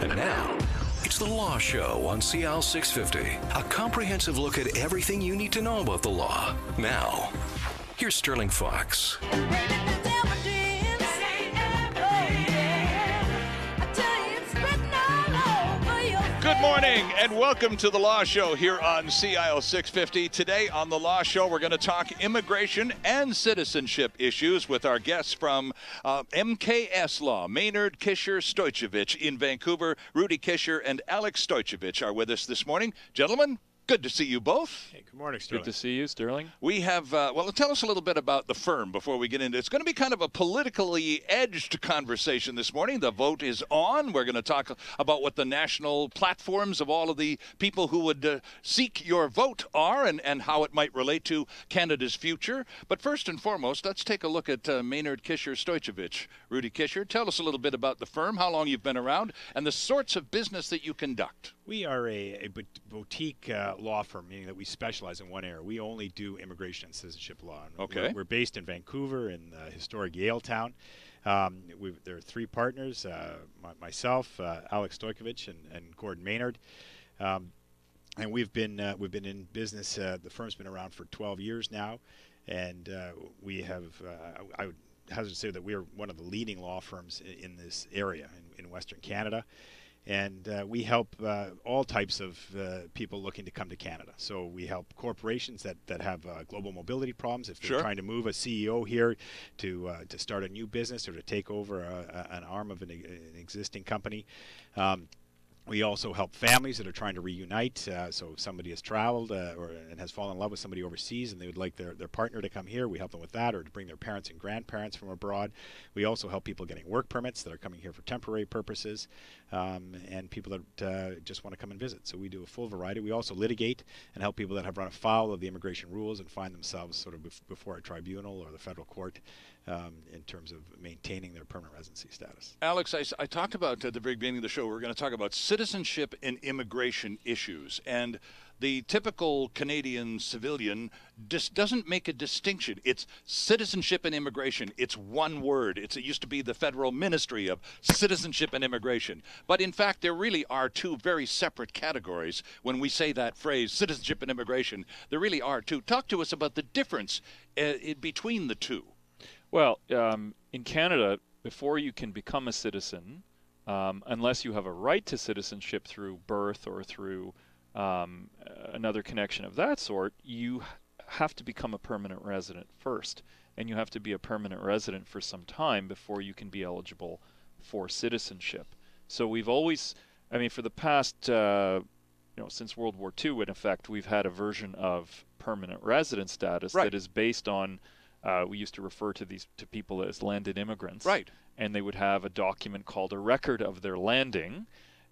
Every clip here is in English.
And now, it's The Law Show on CL650. A comprehensive look at everything you need to know about the law. Now, here's Sterling Fox. Good morning and welcome to The Law Show here on CL650. Today on The Law Show, we're going to talk immigration and citizenship issues with our guests from MKS Law, Maynard Kisher-Stoychevich in Vancouver. Rudy Kisher and Alex Stoychevich are with us this morning. Gentlemen, good to see you both. Hey, good morning, Sterling. Good to see you, Sterling. We have, well, tell us a little bit about the firm before we get into it. It's going to be kind of a politically edged conversation this morning. The vote is on. We're going to talk about what the national platforms of all of the people who would seek your vote are and how it might relate to Canada's future. But first and foremost, let's take a look at Maynard Kisher-Stoychevich. Rudy Kisher, tell us a little bit about the firm, how long you've been around, and the sorts of business that you conduct. We are a boutique law firm, meaning that we specialize in one area. We only do immigration and citizenship law. And okay. We're based in Vancouver in historic Yaletown. There are three partners, myself, Alex Stoychevich, and Gordon Maynard. And we've been in business. The firm's been around for 12 years now, and we have. I would hazard to say that we are one of the leading law firms in this area in Western Canada. And we help all types of people looking to come to Canada. So we help corporations that have global mobility problems. If they're trying to move a CEO here to start a new business or to take over an arm of an existing company. We also help families that are trying to reunite. So if somebody has traveled and has fallen in love with somebody overseas and they would like their partner to come here, we help them with that, or to bring their parents and grandparents from abroad. We also help people getting work permits that are coming here for temporary purposes, and people that just want to come and visit. So we do a full variety. We also litigate and help people that have run afoul of the immigration rules and find themselves sort of before a tribunal or the federal court in terms of maintaining their permanent residency status. Alex, I talked about at the very beginning of the show, we're going to talk about citizenship and immigration issues. And the typical Canadian civilian doesn't make a distinction. It's citizenship and immigration. It's one word. It used to be the Federal Ministry of Citizenship and Immigration. But in fact, there really are two very separate categories when we say that phrase, citizenship and immigration. There really are two. Talk to us about the difference between the two. Well, in Canada, before you can become a citizen, unless you have a right to citizenship through birth or through another connection of that sort, you have to become a permanent resident first. And you have to be a permanent resident for some time before you can be eligible for citizenship. So we've always, I mean, for the past, since World War II, in effect, we've had a version of permanent resident status that is based on we used to refer to these people as landed immigrants. Right. And they would have a document called a record of their landing,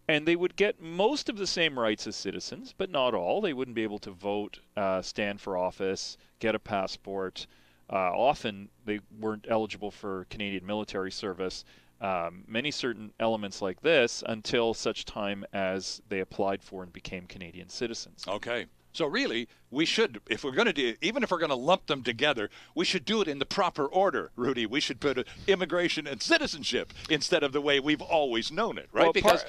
and they would get most of the same rights as citizens, but not all. They wouldn't be able to vote, stand for office, get a passport. Often they weren't eligible for Canadian military service. Many certain elements like this until such time as they applied for and became Canadian citizens. Okay. So really, we should, if we're going to do, even if we're going to lump them together, we should do it in the proper order, Rudy. We should put immigration and citizenship instead of the way we've always known it, right? Well, because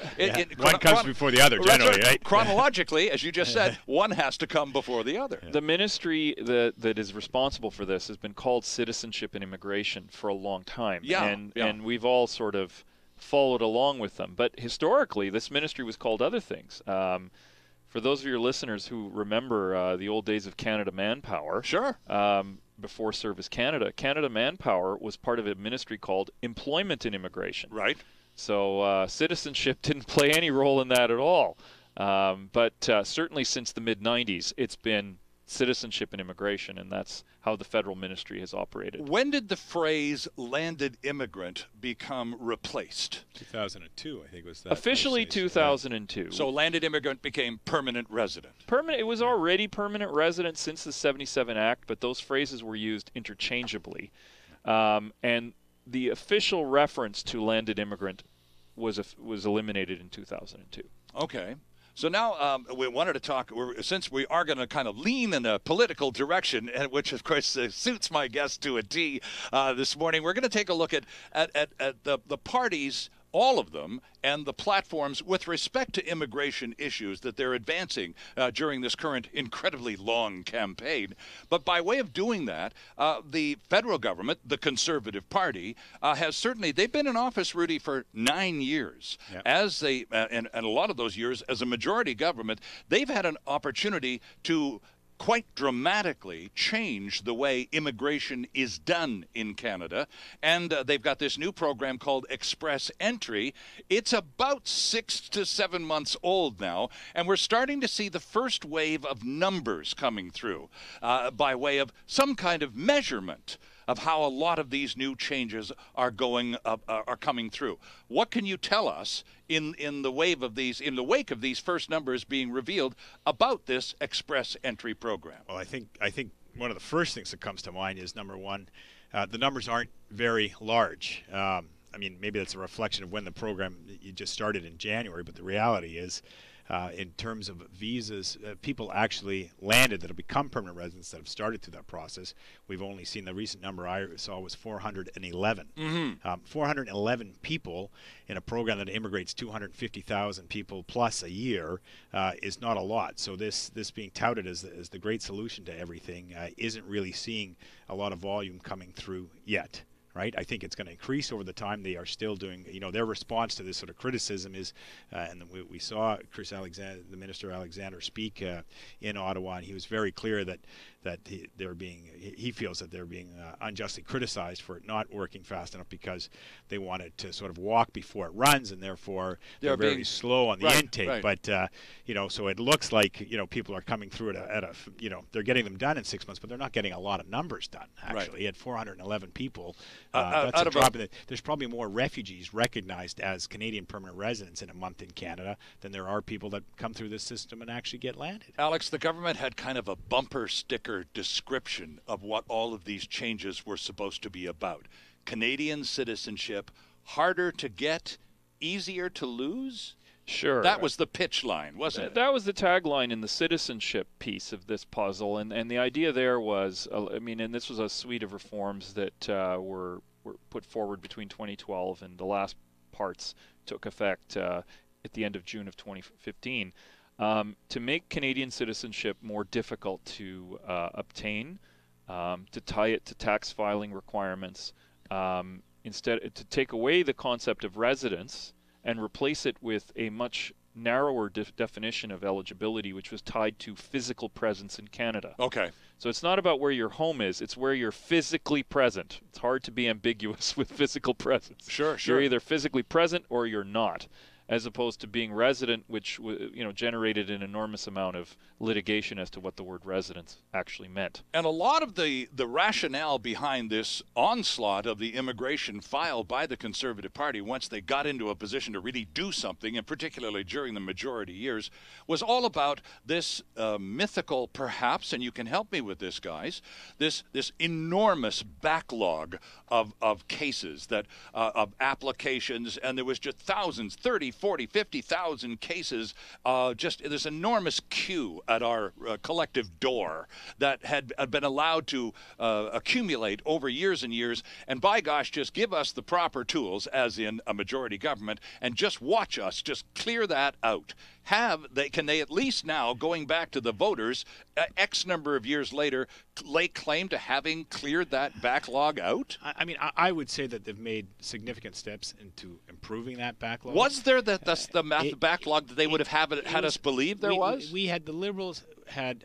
one comes before the other, generally, right? Chronologically, as you just said, one has to come before the other. The ministry that is responsible for this has been called Citizenship and Immigration for a long time. And we've all sort of followed along with them. But historically, this ministry was called other things. For those of your listeners who remember the old days of Canada Manpower, before Service Canada, Canada Manpower was part of a ministry called Employment and Immigration. Right. So citizenship didn't play any role in that at all. But certainly since the mid-'90s, it's been citizenship and immigration, and that's how the federal ministry has operated. When did the phrase landed immigrant become replaced? 2002, I think was that. Officially 2002. So landed immigrant became permanent resident. It was already permanent resident since the 77 Act, but those phrases were used interchangeably. And the official reference to landed immigrant was eliminated in 2002. Okay. So now we wanted to talk, since we are going to kind of lean in a political direction, which of course suits my guest to a T this morning, we're going to take a look at the parties all of them, and the platforms with respect to immigration issues that they're advancing during this current incredibly long campaign. But by way of doing that, the federal government, the Conservative Party, has certainly, they've been in office, Rudy, for 9 years. Yep. As they, and a lot of those years as a majority government, they've had an opportunity to quite dramatically change the way immigration is done in Canada. And they've got this new program called Express Entry. It's about 6 to 7 months old now, and we're starting to see the first wave of numbers coming through by way of some kind of measurement of how a lot of these new changes are coming through. What can you tell us in the wake of these first numbers being revealed about this Express Entry program? Well, I think one of the first things that comes to mind is, number one, the numbers aren't very large. I mean, maybe that's a reflection of when the program you just started in January, but the reality is, in terms of visas, people actually landed that have become permanent residents that have started through that process. We've only seen, the recent number I saw was 411. 411 people in a program that immigrates 250,000 people plus a year is not a lot. So this being touted as the great solution to everything isn't really seeing a lot of volume coming through yet. Right? I think it's going to increase over the time. They are still doing, their response to this sort of criticism is, and we saw Chris Alexander, the Minister Alexander, speak in Ottawa, and he was very clear that he feels that they're being unjustly criticized for it not working fast enough because they wanted to sort of walk before it runs, and therefore they're very slow on the intake. Right. But so it looks like people are coming through at a they're getting them done in 6 months, but they're not getting a lot of numbers done. Actually, at 411 people. That's a drop. There's probably more refugees recognized as Canadian permanent residents in a month in Canada than there are people that come through this system and actually get landed. Alex, the government had kind of a bumper sticker description of what all of these changes were supposed to be about. Canadian citizenship, harder to get, easier to lose? Sure. That was the pitch line, wasn't it? That was the tagline in the citizenship piece of this puzzle, and the idea there was, and this was a suite of reforms that were put forward between 2012 and the last parts took effect at the end of June of 2015, to make Canadian citizenship more difficult to obtain, to tie it to tax filing requirements, instead to take away the concept of residence and replace it with a much narrower definition of eligibility, which was tied to physical presence in Canada. Okay. So it's not about where your home is, it's where you're physically present. It's hard to be ambiguous with physical presence. Sure. You're either physically present or you're not, as opposed to being resident, which generated an enormous amount of litigation as to what the word residence actually meant. And a lot of the rationale behind this onslaught of the immigration file by the Conservative Party, once they got into a position to really do something, and particularly during the majority years, was all about this mythical, perhaps, and you can help me with this, guys, this enormous backlog of cases, of applications, and there was just thousands, 30, 40, 50,000 cases, just this enormous queue at our collective door that had been allowed to accumulate over years and years. And by gosh, just give us the proper tools, as in a majority government, and just watch us just clear that out. Can they at least now, going back to the voters, X number of years later, lay claim to having cleared that backlog out? I would say that they've made significant steps into improving that backlog. Was there the backlog that they would have had us believe there was? We had, the Liberals had,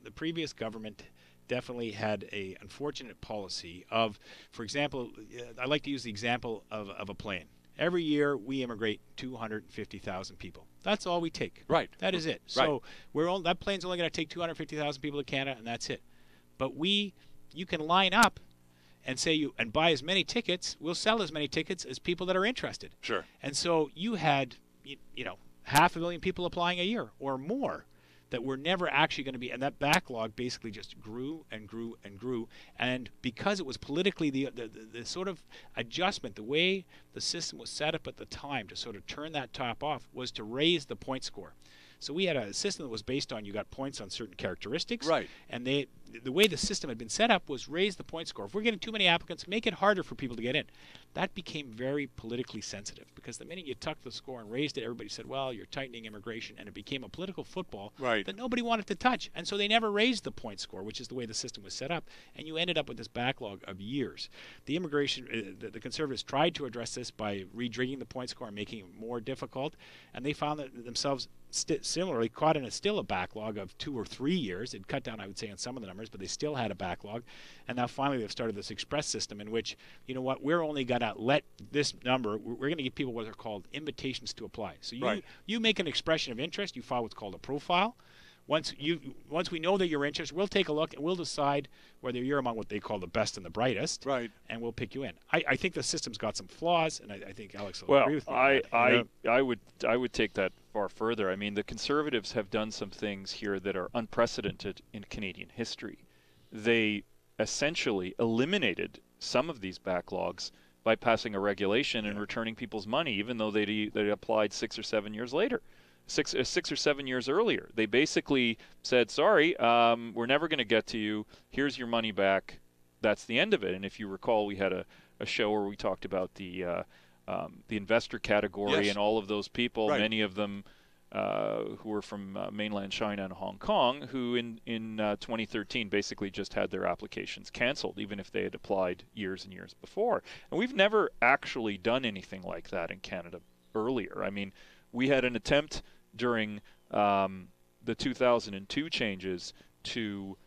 the previous government definitely had a unfortunate policy of, for example, I like to use the example of a plane. Every year we immigrate 250,000 people. That's all we take. Right. That is it. So that plane's only going to take 250,000 people to Canada, and that's it. But you can line up and say and buy as many tickets. We'll sell as many tickets as people that are interested. Sure. And so you had 500,000 people applying a year or more that were never actually going to be, and that backlog basically just grew and grew and grew. And because it was politically the sort of adjustment, the way the system was set up at the time to sort of turn that top off was to raise the point score. So we had a system that was based on, you got points on certain characteristics, right? And the way the system had been set up was raise the point score. If we're getting too many applicants, make it harder for people to get in. That became very politically sensitive because the minute you tucked the score and raised it, everybody said, well, you're tightening immigration, and it became a political football that nobody wanted to touch. And so they never raised the point score, which is the way the system was set up, and you ended up with this backlog of years. The immigration, the Conservatives tried to address this by rejigging the point score and making it more difficult, and they found that themselves similarly caught in still a backlog of 2 or 3 years. It cut down, I would say, on some of the numbers, but they still had a backlog. And now finally they've started this express system in which, you know what, we're only going to let this number, we're going to give people what are called invitations to apply. So you make an expression of interest, you file what's called a profile. Once we know that you're interested, we'll take a look and we'll decide whether you're among what they call the best and the brightest, and we'll pick you in. I think the system's got some flaws, and I think Alex will agree with me. I would take that far further. I mean, the Conservatives have done some things here that are unprecedented in Canadian history. They essentially eliminated some of these backlogs by passing a regulation and returning people's money, even though they applied 6 or 7 years later. 6 or 7 years earlier. They basically said, sorry, we're never going to get to you. Here's your money back. That's the end of it. And if you recall, we had a show where we talked about the investor category and all of those people, many of them who were from mainland China and Hong Kong, who in 2013 basically just had their applications canceled, even if they had applied years and years before. And we've never actually done anything like that in Canada earlier. I mean, we had an attempt during the 2002 changes to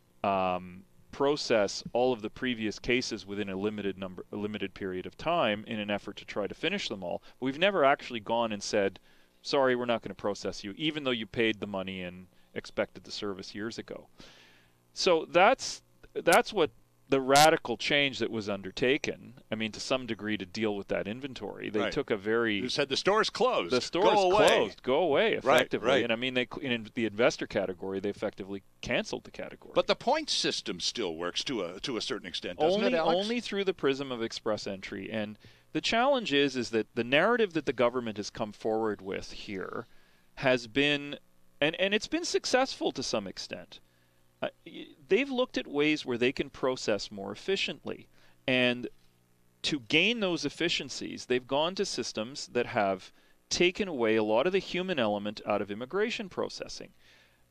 process all of the previous cases within a limited period of time in an effort to try to finish them all. But we've never actually gone and said, sorry, we're not going to process you, even though you paid the money and expected the service years ago. So that's what the radical change that was undertaken, I mean, to some degree to deal with that inventory. They took a very... You said the store's closed. The store's closed. Go away, effectively. And I mean, in the investor category, they effectively canceled the category. But the point system still works to a certain extent, doesn't it, Alex? Only through the prism of express entry. And the challenge is that the narrative that the government has come forward with here has been, and it's been successful to some extent. They've looked at ways where they can process more efficiently. And to gain those efficiencies, they've gone to systems that have taken away a lot of the human element out of immigration processing.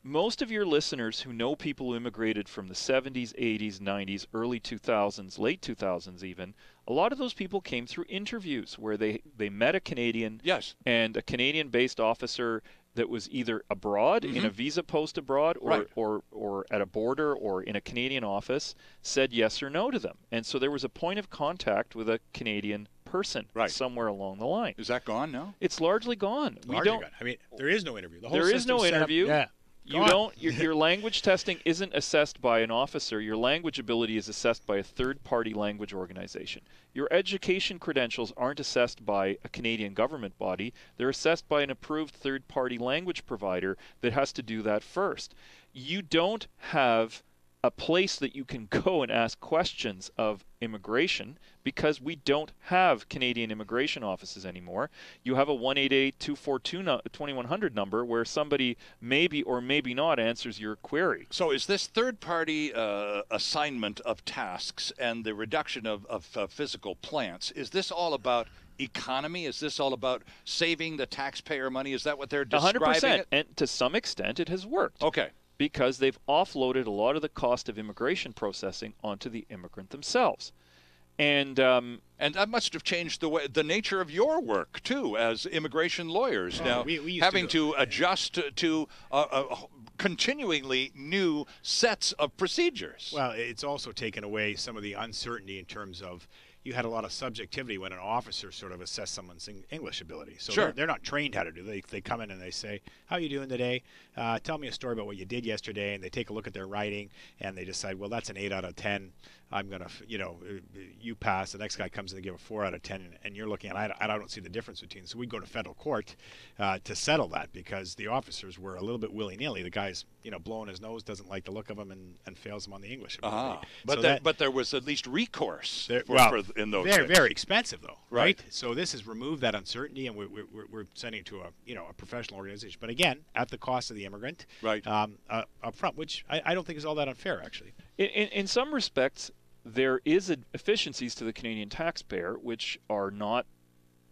Most of your listeners who know people who immigrated from the 70s, 80s, 90s, early 2000s, late 2000s even, a lot of those people came through interviews where they met a Canadian and a Canadian-based officer that was either abroad, in a visa post abroad, or at a border or in a Canadian office, said yes or no to them. And so there was a point of contact with a Canadian person somewhere along the line. Is that gone now? It's largely gone. Gone. I mean, there is no interview. The whole there is no interview. You Gone. don't. Your language testing isn't assessed by an officer. Your language ability is assessed by a third-party language organization. Your education credentials aren't assessed by a Canadian government body. They're assessed by an approved third-party language provider that has to do that first. You don't have a place that you can go and ask questions of immigration because we don't have Canadian immigration offices anymore. You have a 1-888-242-2100 number where somebody maybe or maybe not answers your query. So is this third-party assignment of tasks and the reduction of physical plants, is this all about economy? Is this all about saving the taxpayer money? Is that what they're describing? 100%. And to some extent it has worked. Okay. Because they've offloaded a lot of the cost of immigration processing onto the immigrant themselves. And that must have changed the nature of your work, too, as immigration lawyers. Now, we having to adjust to continually new sets of procedures. Well, it's also taken away some of the uncertainty in terms of you had a lot of subjectivity when an officer sort of assessed someone's English ability. So they're not trained how to do it. They come in and they say, how are you doing today? Tell me a story about what you did yesterday. And they take a look at their writing and they decide, well, that's an 8 out of 10. I'm going to, you pass. The next guy comes in and give a 4 out of 10. And you're looking at, I don't see the difference between. So we go to federal court to settle that because the officers were a little bit willy-nilly. The guys, blowing his nose, doesn't like the look of him, and fails him on the English Ah, ability. but but there was at least recourse in those very days. very expensive though, Right. So this has removed that uncertainty, and we're sending it to a professional organization, but again at the cost of the immigrant, right, up front, which I don't think is all that unfair actually. In some respects, there is efficiencies to the Canadian taxpayer, which are not.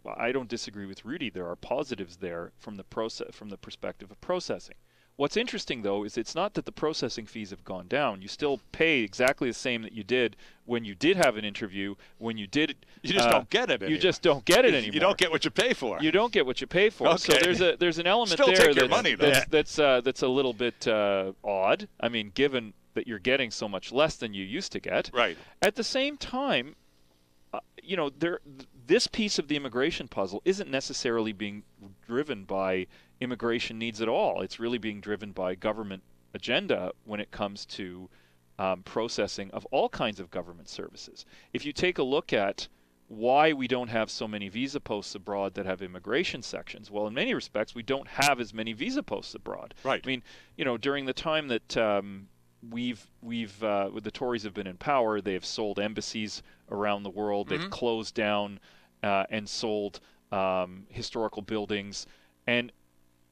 Well, I don't disagree with Rudy. There are positives there from the perspective of processing. What's interesting, though, is it's not that the processing fees have gone down. You still pay exactly the same that you did when you did have an interview. When you did, you just don't get it. You just don't get it anymore. You don't get what you pay for. You don't get what you pay for. Okay. So there's an element Still there take your money, though. that's a little bit odd. I mean, given that you're getting so much less than you used to get. Right. At the same time, this piece of the immigration puzzle isn't necessarily being driven by immigration needs at all. It's really being driven by government agenda when it comes to processing of all kinds of government services. If you take a look at why we don't have so many visa posts abroad that have immigration sections, well, in many respects, we don't have as many visa posts abroad. Right. I mean, during the time that the Tories have been in power, they have sold embassies around the world. They've closed down and sold historical buildings, and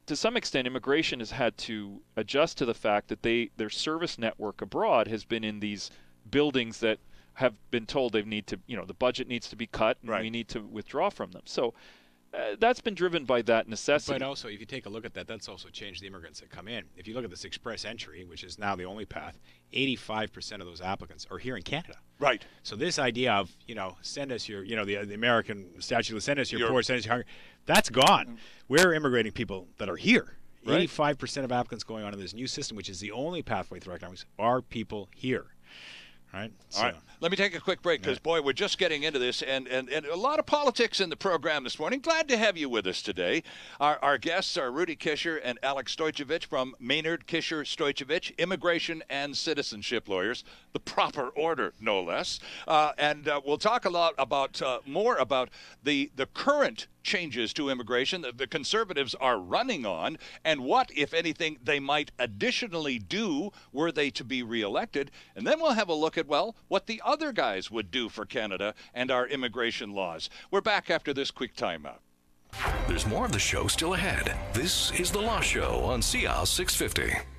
to some extent, immigration has had to adjust to the fact that their service network abroad has been in these buildings that have been told they need to, the budget needs to be cut, and we need to withdraw from them. So that's been driven by that necessity. But also, if you take a look at that, that's also changed the immigrants that come in. If you look at this express entry, which is now the only path, 85% of those applicants are here in Canada. Right. So this idea of, send us your, the American statute, send us your poor, send us your hunger, that's gone. We're immigrating people that are here. Right. 85% of applicants going on in this new system, which is the only pathway through economics, are people here. Right. All right. Let me take a quick break because, boy, we're just getting into this and a lot of politics in the program this morning. Glad to have you with us today. Our guests are Rudy Kisher and Alex Stoychevich from Maynard Kisher Stoychevich, immigration and citizenship lawyers, the proper order, no less. And we'll talk a lot about more about the current changes to immigration that the Conservatives are running on, and what, if anything, they might additionally do were they to be reelected. And then we'll have a look at, well, what the other guys would do for Canada and our immigration laws. We're back after this quick timeout. There's more of the show still ahead. This is The Law Show on CL 650.